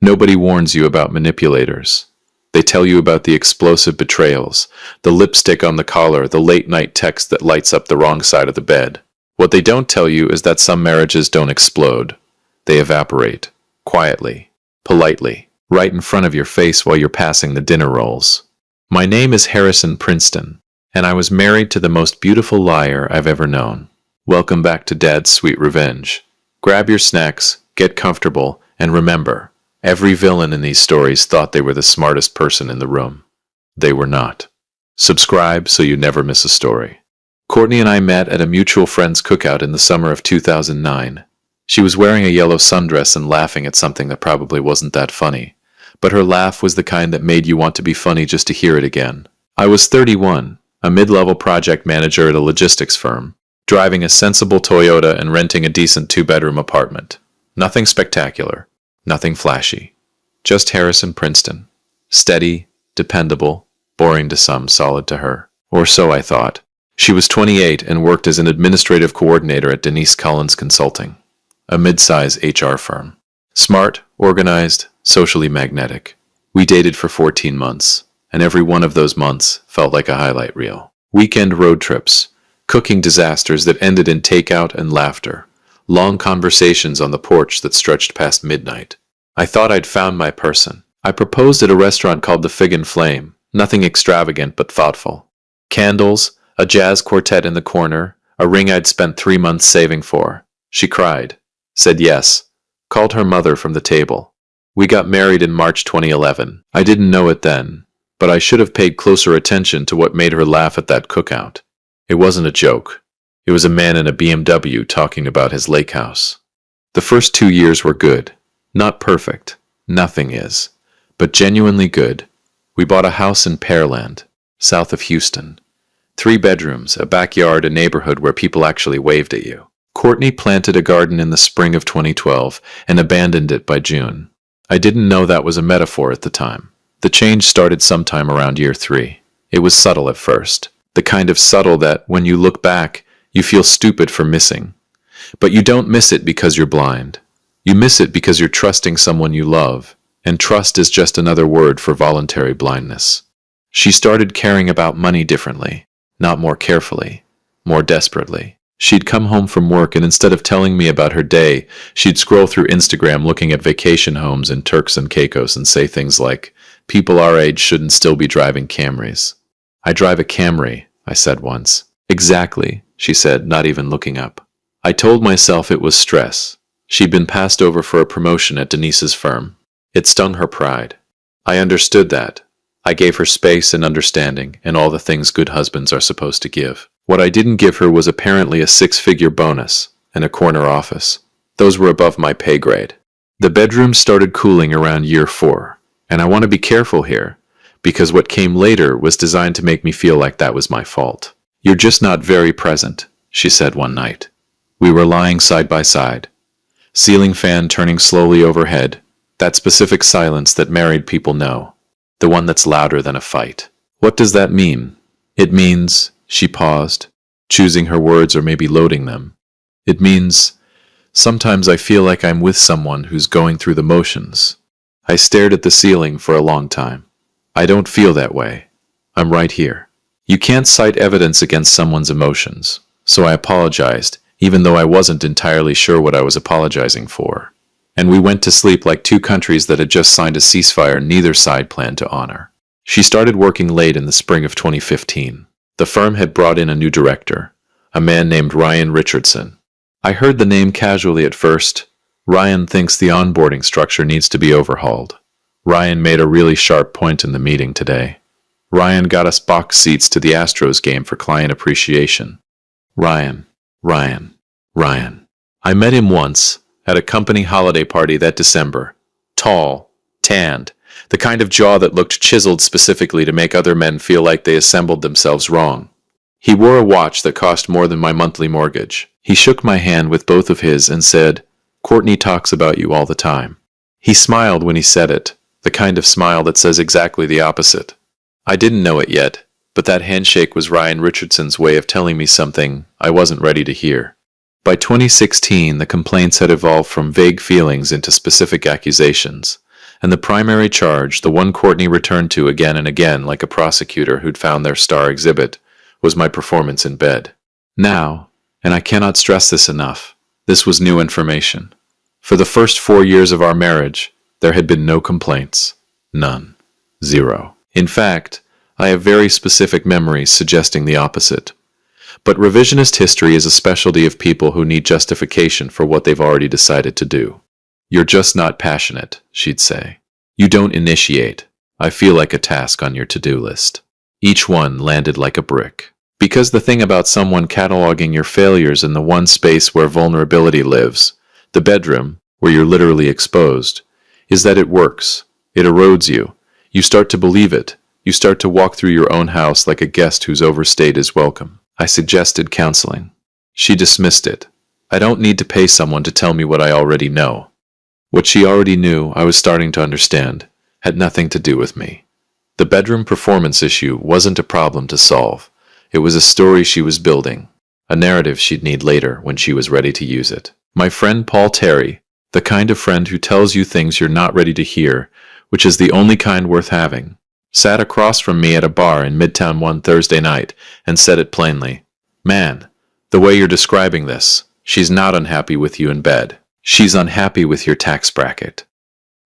Nobody warns you about manipulators. They tell you about the explosive betrayals, the lipstick on the collar, the late-night text that lights up the wrong side of the bed. What they don't tell you is that some marriages don't explode. They evaporate. Quietly. Politely. Right in front of your face while you're passing the dinner rolls. My name is Harrison Princeton, and I was married to the most beautiful liar I've ever known. Welcome back to Dad's Sweet Revenge. Grab your snacks, get comfortable, and remember, every villain in these stories thought they were the smartest person in the room. They were not. Subscribe so you never miss a story. Courtney and I met at a mutual friend's cookout in the summer of 2009. She was wearing a yellow sundress and laughing at something that probably wasn't that funny. But her laugh was the kind that made you want to be funny just to hear it again. I was 31, a mid-level project manager at a logistics firm, driving a sensible Toyota and renting a decent 2-bedroom apartment. Nothing spectacular. Nothing flashy. Just Harrison Princeton. Steady, dependable, boring to some, solid to her. Or so I thought. She was 28 and worked as an administrative coordinator at Denise Collins Consulting, a mid-size HR firm. Smart, organized, socially magnetic. We dated for 14 months, and every one of those months felt like a highlight reel. Weekend road trips, cooking disasters that ended in takeout and laughter. Long conversations on the porch that stretched past midnight. I thought I'd found my person. I proposed at a restaurant called the Fig and Flame. Nothing extravagant but thoughtful. Candles, a jazz quartet in the corner, a ring I'd spent 3 months saving for. She cried, said yes, called her mother from the table. We got married in March 2011. I didn't know it then, but I should have paid closer attention to what made her laugh at that cookout. It wasn't a joke. It was a man in a BMW talking about his lake house. The first 2 years were good. Not perfect. Nothing is. But genuinely good. We bought a house in Pearland, south of Houston. 3 bedrooms, a backyard, a neighborhood where people actually waved at you. Courtney planted a garden in the spring of 2012 and abandoned it by June. I didn't know that was a metaphor at the time. The change started sometime around year 3. It was subtle at first. The kind of subtle that, when you look back, you feel stupid for missing. But you don't miss it because you're blind. You miss it because you're trusting someone you love, and trust is just another word for voluntary blindness. She started caring about money differently, not more carefully, more desperately. She'd come home from work and instead of telling me about her day, she'd scroll through Instagram looking at vacation homes in Turks and Caicos and say things like, "People our age shouldn't still be driving Camrys." "I drive a Camry," I said once. "Exactly," she said, not even looking up. I told myself it was stress. She'd been passed over for a promotion at Denise's firm. It stung her pride. I understood that. I gave her space and understanding and all the things good husbands are supposed to give. What I didn't give her was apparently a 6-figure bonus and a corner office. Those were above my pay grade. The bedroom started cooling around year 4, and I want to be careful here, because what came later was designed to make me feel like that was my fault. "You're just not very present," she said one night. We were lying side by side. Ceiling fan turning slowly overhead, that specific silence that married people know, the one that's louder than a fight. "What does that mean?" "It means," she paused, choosing her words or maybe loading them. "It means, sometimes I feel like I'm with someone who's going through the motions." I stared at the ceiling for a long time. "I don't feel that way. I'm right here." You can't cite evidence against someone's emotions, so I apologized, even though I wasn't entirely sure what I was apologizing for. And we went to sleep like 2 countries that had just signed a ceasefire neither side planned to honor. She started working late in the spring of 2015. The firm had brought in a new director, a man named Ryan Richardson. I heard the name casually at first. Ryan thinks the onboarding structure needs to be overhauled. Ryan made a really sharp point in the meeting today. Ryan got us box seats to the Astros game for client appreciation. Ryan. I met him once at a company holiday party that December. Tall, tanned, the kind of jaw that looked chiseled specifically to make other men feel like they assembled themselves wrong. He wore a watch that cost more than my monthly mortgage. He shook my hand with both of his and said, "Courtney talks about you all the time." He smiled when he said it, the kind of smile that says exactly the opposite. I didn't know it yet, but that handshake was Ryan Richardson's way of telling me something I wasn't ready to hear. By 2016, the complaints had evolved from vague feelings into specific accusations. And the primary charge, the one Courtney returned to again and again like a prosecutor who'd found their star exhibit, was my performance in bed. Now, and I cannot stress this enough, this was new information. For the first 4 years of our marriage, there had been no complaints. None. Zero. In fact, I have very specific memories suggesting the opposite. But revisionist history is a specialty of people who need justification for what they've already decided to do. You're just not passionate, she'd say. You don't initiate. I feel like a task on your to-do list. Each one landed like a brick. Because the thing about someone cataloging your failures in the one space where vulnerability lives, the bedroom, where you're literally exposed, is that it works. It erodes you. You start to believe it. You start to walk through your own house like a guest who's overstayed his welcome. I suggested counseling. She dismissed it. I don't need to pay someone to tell me what I already know. What she already knew, I was starting to understand, had nothing to do with me. The bedroom performance issue wasn't a problem to solve. It was a story she was building, a narrative she'd need later when she was ready to use it. My friend Paul Terry, the kind of friend who tells you things you're not ready to hear, which is the only kind worth having, sat across from me at a bar in Midtown one Thursday night and said it plainly. Man, the way you're describing this, she's not unhappy with you in bed. She's unhappy with your tax bracket.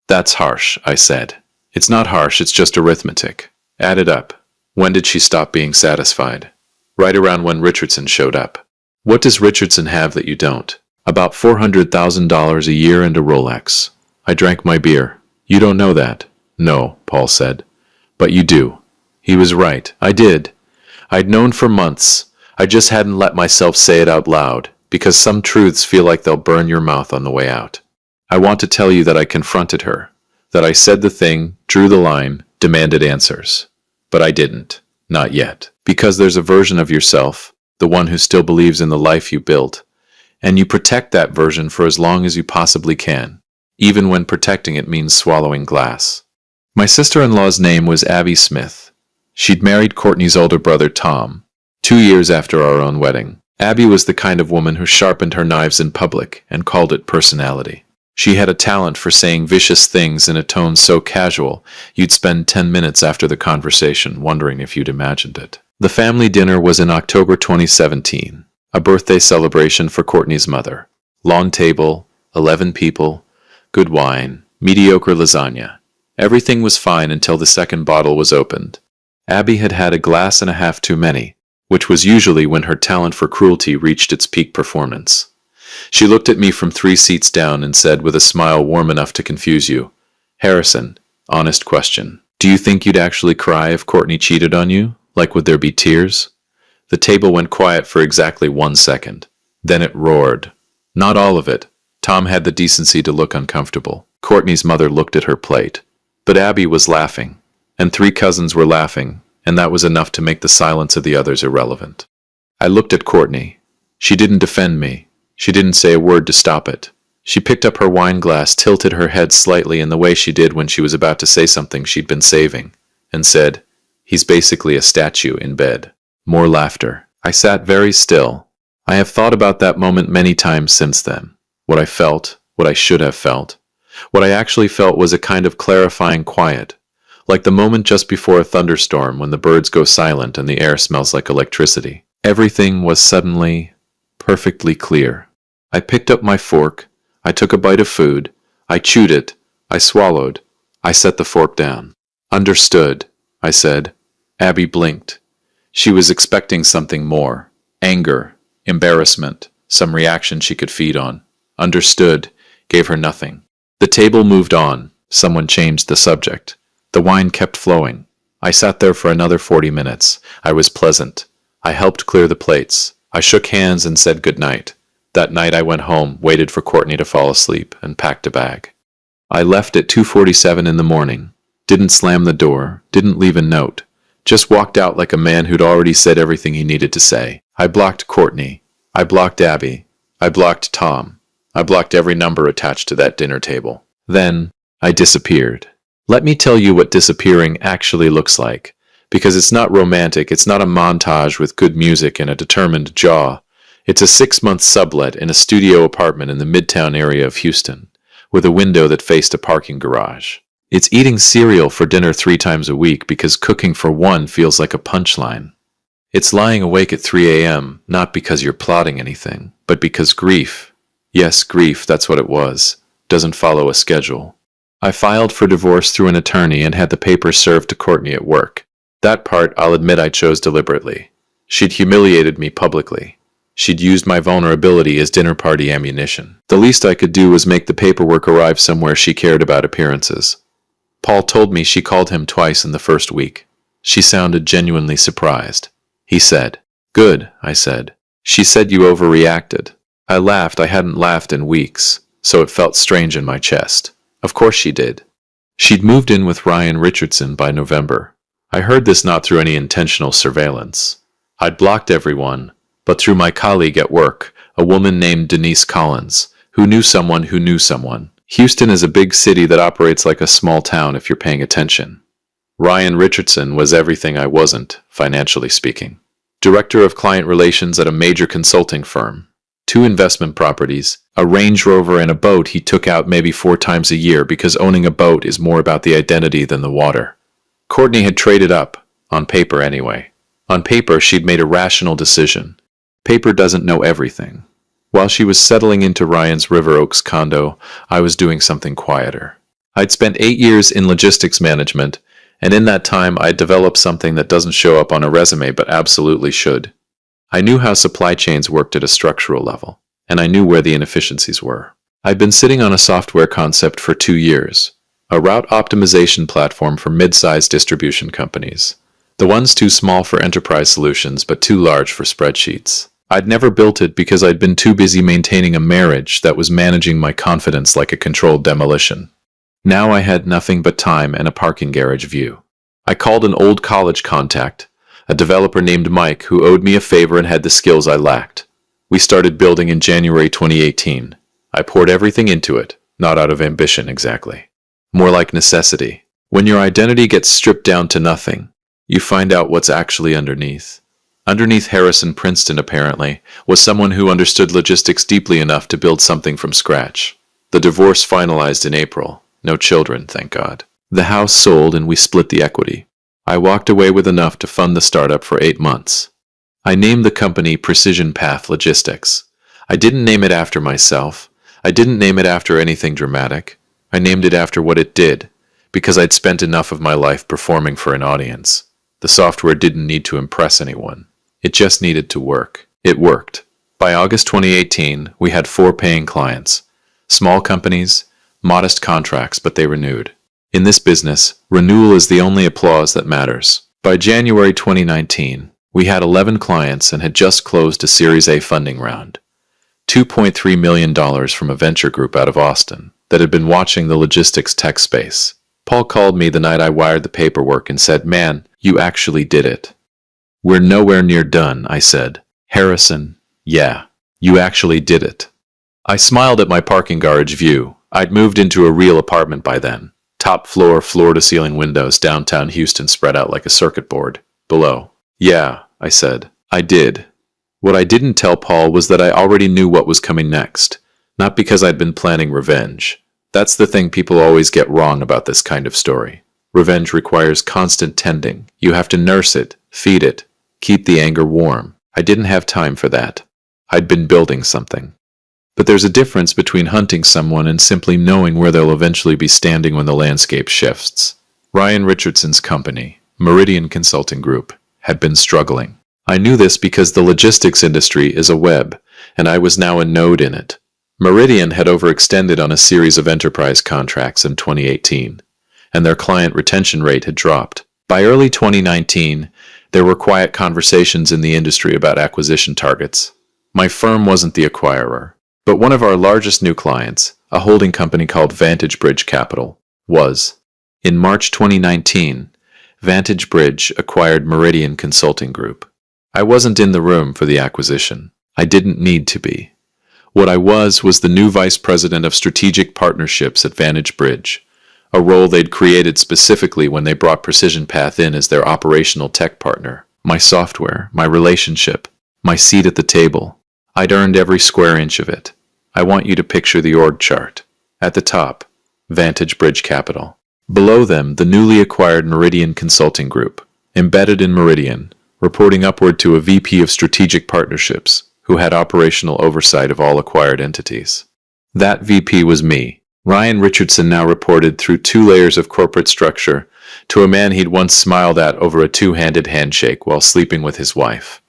That's harsh, I said. It's not harsh, it's just arithmetic. Add it up. When did she stop being satisfied? Right around when Richardson showed up. What does Richardson have that you don't? About $400,000 a year and a Rolex. I drank my beer. You don't know that. No, Paul said. But you do. He was right. I did. I'd known for months. I just hadn't let myself say it out loud, because some truths feel like they'll burn your mouth on the way out. I want to tell you that I confronted her, that I said the thing, drew the line, demanded answers. But I didn't. Not yet. Because there's a version of yourself, the one who still believes in the life you built, and you protect that version for as long as you possibly can, even when protecting it means swallowing glass. My sister-in-law's name was Abby Smith. She'd married Courtney's older brother Tom, 2 years after our own wedding. Abby was the kind of woman who sharpened her knives in public and called it personality. She had a talent for saying vicious things in a tone so casual you'd spend 10 minutes after the conversation wondering if you'd imagined it. The family dinner was in October 2017, a birthday celebration for Courtney's mother. Long table, 11 people, good wine, mediocre lasagna. Everything was fine until the second bottle was opened. Abby had had a glass and a half too many, which was usually when her talent for cruelty reached its peak performance. She looked at me from 3 seats down and said with a smile warm enough to confuse you, Harrison, honest question. Do you think you'd actually cry if Courtney cheated on you? Like would there be tears? The table went quiet for exactly 1 second. Then it roared. Not all of it. Tom had the decency to look uncomfortable. Courtney's mother looked at her plate. But Abby was laughing, and 3 cousins were laughing, and that was enough to make the silence of the others irrelevant. I looked at Courtney. She didn't defend me. She didn't say a word to stop it. She picked up her wine glass, tilted her head slightly in the way she did when she was about to say something she'd been saving, and said, He's basically a statue in bed. More laughter. I sat very still. I have thought about that moment many times since then. What I felt, what I should have felt. What I actually felt was a kind of clarifying quiet, like the moment just before a thunderstorm when the birds go silent and the air smells like electricity. Everything was suddenly perfectly clear. I picked up my fork, I took a bite of food, I chewed it, I swallowed, I set the fork down. Understood, I said. Abby blinked. She was expecting something more. Anger, embarrassment, some reaction she could feed on. Understood, gave her nothing. The table moved on. Someone changed the subject. The wine kept flowing. I sat there for another 40 minutes. I was pleasant. I helped clear the plates. I shook hands and said goodnight. That night I went home, waited for Courtney to fall asleep, and packed a bag. I left at 2:47 in the morning. Didn't slam the door, didn't leave a note. Just walked out like a man who'd already said everything he needed to say. I blocked Courtney. I blocked Abby. I blocked Tom. I blocked every number attached to that dinner table. Then, I disappeared. Let me tell you what disappearing actually looks like. Because it's not romantic, it's not a montage with good music and a determined jaw. It's a 6-month sublet in a studio apartment in the Midtown area of Houston, with a window that faced a parking garage. It's eating cereal for dinner 3 times a week because cooking for one feels like a punchline. It's lying awake at 3 a.m., not because you're plotting anything, but because grief, yes, grief, that's what it was, doesn't follow a schedule. I filed for divorce through an attorney and had the papers served to Courtney at work. That part, I'll admit, I chose deliberately. She'd humiliated me publicly. She'd used my vulnerability as dinner party ammunition. The least I could do was make the paperwork arrive somewhere she cared about appearances. Paul told me she called him twice in the first week. She sounded genuinely surprised. He said, "Good," I said. She said, "You overreacted." I laughed. I hadn't laughed in weeks, so it felt strange in my chest. Of course she did. She'd moved in with Ryan Richardson by November. I heard this not through any intentional surveillance. I'd blocked everyone, but through my colleague at work, a woman named Denise Collins, who knew someone who knew someone. Houston is a big city that operates like a small town if you're paying attention. Ryan Richardson was everything I wasn't, financially speaking. Director of client relations at a major consulting firm. 2 investment properties, a Range Rover and a boat he took out maybe 4 times a year because owning a boat is more about the identity than the water. Courtney had traded up, on paper anyway. On paper, she'd made a rational decision. Paper doesn't know everything. While she was settling into Ryan's River Oaks condo, I was doing something quieter. I'd spent 8 years in logistics management, and in that time I'd developed something that doesn't show up on a resume but absolutely should. I knew how supply chains worked at a structural level, and I knew where the inefficiencies were. I'd been sitting on a software concept for 2 years, a route optimization platform for mid-sized distribution companies. The ones too small for enterprise solutions but too large for spreadsheets. I'd never built it because I'd been too busy maintaining a marriage that was managing my confidence like a controlled demolition. Now I had nothing but time and a parking garage view. I called an old college contact, a developer named Mike who owed me a favor and had the skills I lacked. We started building in January 2018. I poured everything into it, not out of ambition exactly. More like necessity. When your identity gets stripped down to nothing, you find out what's actually underneath. Underneath Harrison Princeton, apparently, was someone who understood logistics deeply enough to build something from scratch. The divorce finalized in April. No children, thank God. The house sold and we split the equity. I walked away with enough to fund the startup for 8 months. I named the company Precision Path Logistics. I didn't name it after myself. I didn't name it after anything dramatic. I named it after what it did, because I'd spent enough of my life performing for an audience. The software didn't need to impress anyone. It just needed to work. It worked. By August 2018, we had 4 paying clients. Small companies, modest contracts, but they renewed. In this business, renewal is the only applause that matters. By January 2019, we had 11 clients and had just closed a Series A funding round. $2.3 million from a venture group out of Austin that had been watching the logistics tech space. Paul called me the night I wired the paperwork and said, "Man, you actually did it." "We're nowhere near done," I said. "Harrison, yeah, you actually did it." I smiled at my parking garage view. I'd moved into a real apartment by then. Top floor, floor-to-ceiling windows, downtown Houston spread out like a circuit board. Below. "Yeah," I said. "I did." What I didn't tell Paul was that I already knew what was coming next. Not because I'd been planning revenge. That's the thing people always get wrong about this kind of story. Revenge requires constant tending. You have to nurse it, feed it, keep the anger warm. I didn't have time for that. I'd been building something. But there's a difference between hunting someone and simply knowing where they'll eventually be standing when the landscape shifts. Ryan Richardson's company, Meridian Consulting Group, had been struggling. I knew this because the logistics industry is a web, and I was now a node in it. Meridian had overextended on a series of enterprise contracts in 2018, and their client retention rate had dropped. By early 2019, there were quiet conversations in the industry about acquisition targets. My firm wasn't the acquirer, but one of our largest new clients, a holding company called Vantage Bridge Capital, was. In March 2019, Vantage Bridge acquired Meridian Consulting Group. I wasn't in the room for the acquisition. I didn't need to be. What I was the new Vice President of Strategic Partnerships at Vantage Bridge, a role they'd created specifically when they brought Precision Path in as their operational tech partner. My software, my relationship, my seat at the table. I'd earned every square inch of it. I want you to picture the org chart. At the top, Vantage Bridge Capital. Below them, the newly acquired Meridian Consulting Group, embedded in Meridian, reporting upward to a VP of Strategic Partnerships, who had operational oversight of all acquired entities. That VP was me. Ryan Richardson now reported through 2 layers of corporate structure to a man he'd once smiled at over a 2-handed handshake while sleeping with his wife.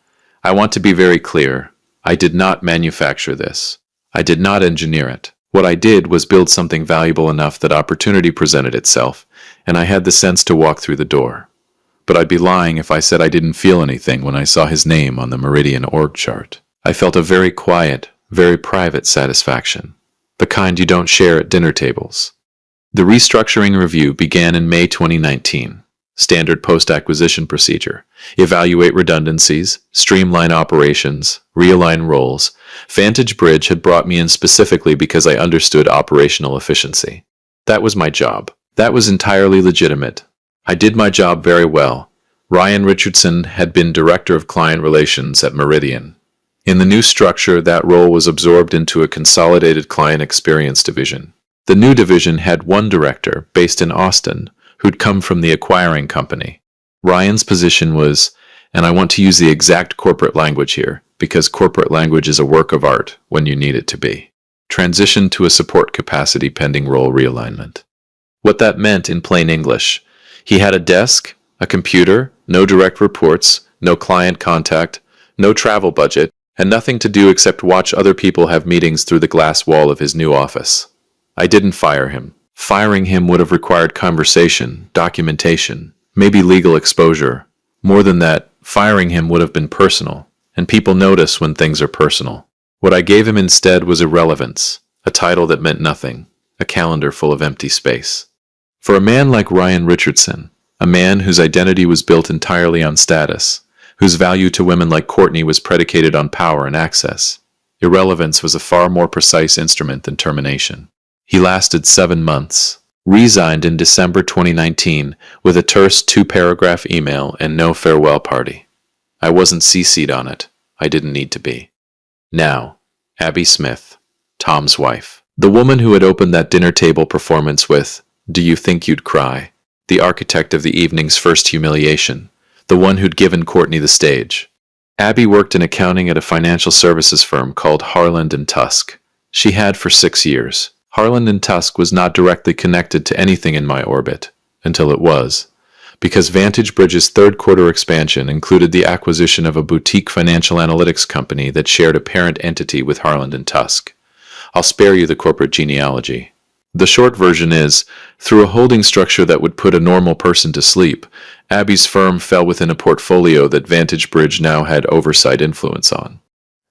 I want to be very clear. I did not manufacture this. I did not engineer it. What I did was build something valuable enough that opportunity presented itself, and I had the sense to walk through the door. But I'd be lying if I said I didn't feel anything when I saw his name on the Meridian org chart. I felt a very quiet, very private satisfaction, the kind you don't share at dinner tables. The restructuring review began in May 2019. Standard post-acquisition procedure. Evaluate redundancies, streamline operations, realign roles. Vantage Bridge had brought me in specifically because I understood operational efficiency. That was my job. That was entirely legitimate. I did my job very well. Ryan Richardson had been Director of Client Relations at Meridian. In the new structure, that role was absorbed into a consolidated client experience division. The new division had one director, based in Austin, who'd come from the acquiring company. Ryan's position was, and I want to use the exact corporate language here, because corporate language is a work of art when you need it to be, transition to a support capacity pending role realignment. What that meant in plain English, he had a desk, a computer, no direct reports, no client contact, no travel budget, and nothing to do except watch other people have meetings through the glass wall of his new office. I didn't fire him. Firing him would have required conversation, documentation, maybe legal exposure. More than that, firing him would have been personal, and people notice when things are personal. What I gave him instead was irrelevance, a title that meant nothing, a calendar full of empty space. For a man like Ryan Richardson, a man whose identity was built entirely on status, whose value to women like Courtney was predicated on power and access, irrelevance was a far more precise instrument than termination. He lasted 7 months, resigned in December 2019 with a terse 2-paragraph email and no farewell party. I wasn't CC'd on it. I didn't need to be. Now, Abby Smith, Tom's wife, the woman who had opened that dinner table performance with, "Do you think you'd cry?" The architect of the evening's first humiliation, the one who'd given Courtney the stage. Abby worked in accounting at a financial services firm called Harland & Tusk. She had for 6 years. Harland & Tusk was not directly connected to anything in my orbit, until it was, because Vantage Bridge's third-quarter expansion included the acquisition of a boutique financial analytics company that shared a parent entity with Harland & Tusk. I'll spare you the corporate genealogy. The short version is, through a holding structure that would put a normal person to sleep, Abby's firm fell within a portfolio that Vantage Bridge now had oversight influence on.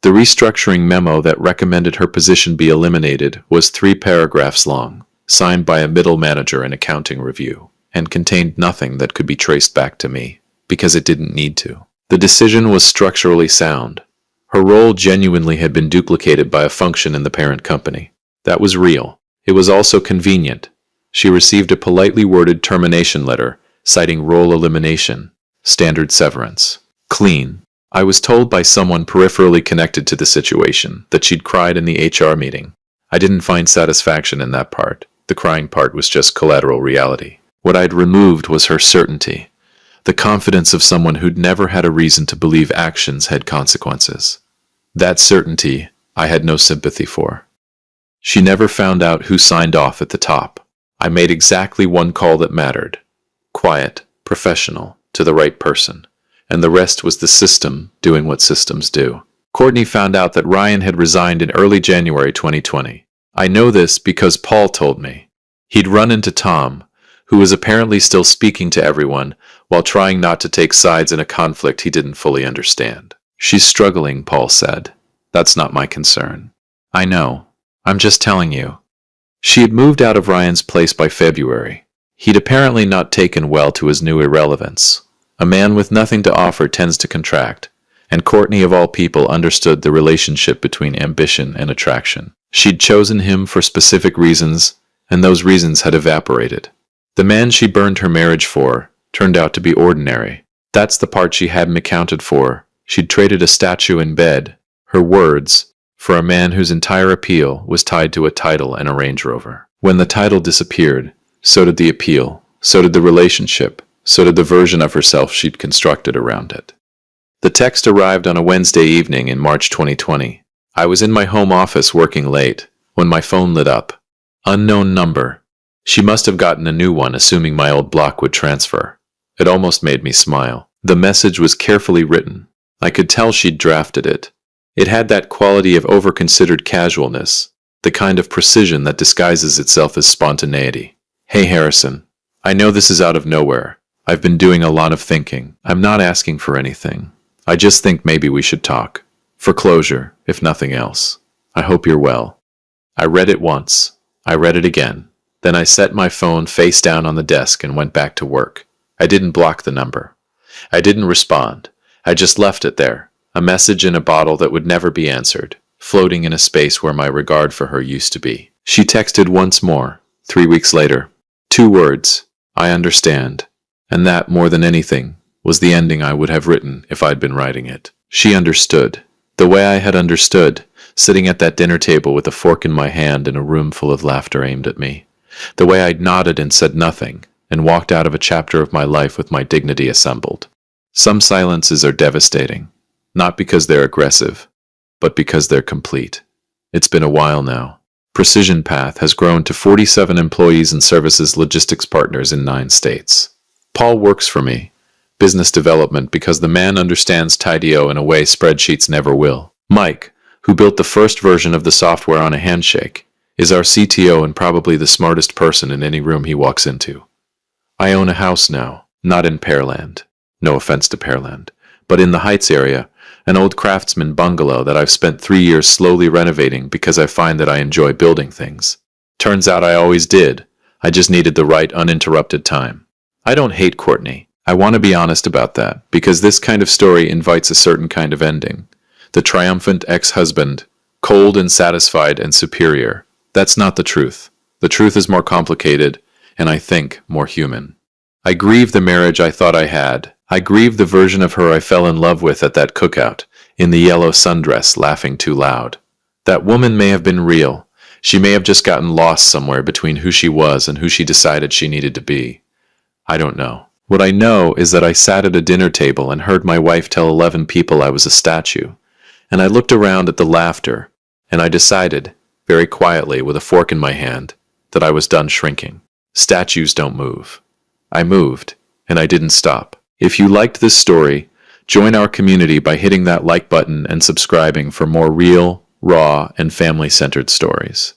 The restructuring memo that recommended her position be eliminated was 3 paragraphs long, signed by a middle manager in accounting review, and contained nothing that could be traced back to me, because it didn't need to. The decision was structurally sound. Her role genuinely had been duplicated by a function in the parent company. That was real. It was also convenient. She received a politely worded termination letter, citing role elimination, standard severance. Clean. I was told by someone peripherally connected to the situation that she'd cried in the HR meeting. I didn't find satisfaction in that part. The crying part was just collateral reality. What I'd removed was her certainty, the confidence of someone who'd never had a reason to believe actions had consequences. That certainty I had no sympathy for. She never found out who signed off at the top. I made exactly one call that mattered. Quiet, professional, to the right person. And the rest was the system doing what systems do. Courtney found out that Ryan had resigned in early January 2020. I know this because Paul told me. He'd run into Tom, who was apparently still speaking to everyone while trying not to take sides in a conflict he didn't fully understand. "She's struggling," Paul said. "That's not my concern." "I know. I'm just telling you." She had moved out of Ryan's place by February. He'd apparently not taken well to his new irrelevance. A man with nothing to offer tends to contract, and Courtney of all people understood the relationship between ambition and attraction. She'd chosen him for specific reasons, and those reasons had evaporated. The man she burned her marriage for turned out to be ordinary. That's the part she hadn't accounted for. She'd traded a statue in bed, her words, for a man whose entire appeal was tied to a title and a Range Rover. When the title disappeared, so did the appeal, So did the relationship. So did the version of herself she'd constructed around it. The text arrived on a Wednesday evening in March 2020. I was in my home office working late when my phone lit up. Unknown number. She must have gotten a new one, assuming my old block would transfer. It almost made me smile. The message was carefully written. I could tell she'd drafted it. It had that quality of over-considered casualness, the kind of precision that disguises itself as spontaneity. Hey Harrison, I know this is out of nowhere. I've been doing a lot of thinking. I'm not asking for anything. I just think maybe we should talk. For closure, if nothing else. I hope you're well. I read it once. I read it again. Then I set my phone face down on the desk and went back to work. I didn't block the number. I didn't respond. I just left it there. A message in a bottle that would never be answered, floating in a space where my regard for her used to be. She texted once more, 3 weeks later. 2 words, I understand. And that, more than anything, was the ending I would have written if I'd been writing it. She understood. The way I had understood, sitting at that dinner table with a fork in my hand in a room full of laughter aimed at me. The way I'd nodded and said nothing, and walked out of a chapter of my life with my dignity assembled. Some silences are devastating. Not because they're aggressive, but because they're complete. It's been a while now. Precision Path has grown to 47 employees and services logistics partners in 9 states. Paul works for me, business development, because the man understands Tidio in a way spreadsheets never will. Mike, who built the first version of the software on a handshake, is our CTO and probably the smartest person in any room he walks into. I own a house now, not in Pearland. No offense to Pearland, but in the Heights area, an old craftsman bungalow that I've spent 3 years slowly renovating because I find that I enjoy building things. Turns out I always did. I just needed the right uninterrupted time. I don't hate Courtney. I want to be honest about that, because this kind of story invites a certain kind of ending. The triumphant ex-husband, cold and satisfied and superior. That's not the truth. The truth is more complicated, and I think more human. I grieve the marriage I thought I had. I grieve the version of her I fell in love with at that cookout, in the yellow sundress, laughing too loud. That woman may have been real. She may have just gotten lost somewhere between who she was and who she decided she needed to be. I don't know. What I know is that I sat at a dinner table and heard my wife tell 11 people I was a statue. And I looked around at the laughter, and I decided, very quietly with a fork in my hand, that I was done shrinking. Statues don't move. I moved, and I didn't stop. If you liked this story, join our community by hitting that like button and subscribing for more real, raw, and family-centered stories.